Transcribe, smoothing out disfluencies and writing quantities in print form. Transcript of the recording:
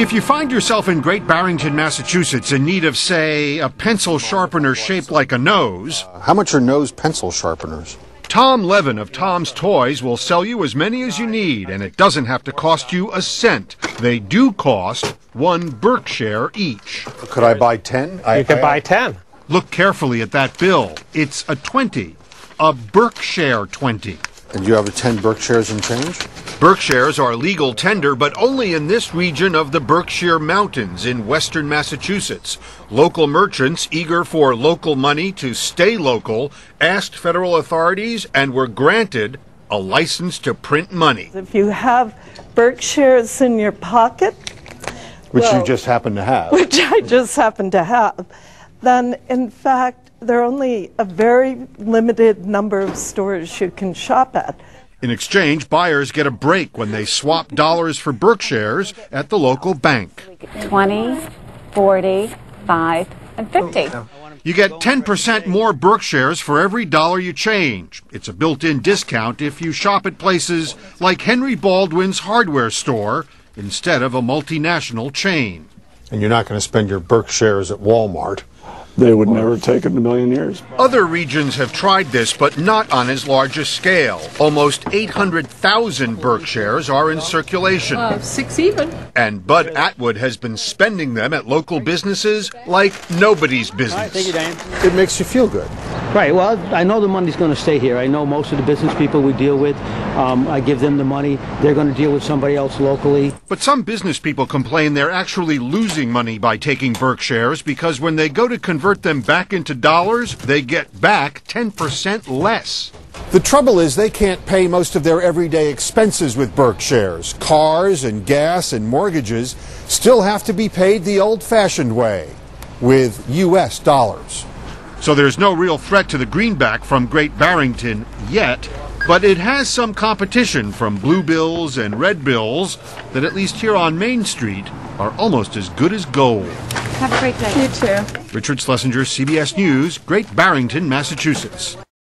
If you find yourself in Great Barrington, Massachusetts in need of, say, a pencil sharpener shaped like a nose... How much are nose pencil sharpeners? Tom Levin of Tom's Toys will sell you as many as you need, and it doesn't have to cost you a cent. They do cost one BerkShare each. Could I buy 10? You could buy 10. Look carefully at that bill. It's a 20. A BerkShare 20. And you have a 10 BerkShares and change? BerkShares are legal tender, but only in this region of the Berkshire Mountains in western Massachusetts. Local merchants, eager for local money to stay local, asked federal authorities and were granted a license to print money. If you have BerkShares in your pocket, Which you just happen to have. Which I just happen to have, then in fact, there are only a very limited number of stores you can shop at. In exchange, buyers get a break when they swap dollars for BerkShares at the local bank. 20, 40, 5, and 50. You get 10% more BerkShares for every dollar you change. It's a built-in discount if you shop at places like Henry Baldwin's hardware store instead of a multinational chain. And you're not going to spend your BerkShares at Walmart. They would never take it in a million years. Other regions have tried this, but not on as large a scale. Almost 800,000 BerkShares are in circulation. 6 even. And Bud Atwood has been spending them at local businesses like nobody's business. Thank you, Dan. It makes you feel good. Right, well, I know the money's going to stay here. I know most of the business people we deal with. I give them the money. They're going to deal with somebody else locally. But some business people complain they're actually losing money by taking BerkShares because when they go to convert them back into dollars, they get back 10% less. The trouble is they can't pay most of their everyday expenses with BerkShares. Cars and gas and mortgages still have to be paid the old-fashioned way, with U.S. dollars. So there's no real threat to the greenback from Great Barrington yet, but it has some competition from blue bills and red bills that, at least here on Main Street, are almost as good as gold. Have a great day. You too. Richard Schlesinger, CBS News, Great Barrington, Massachusetts.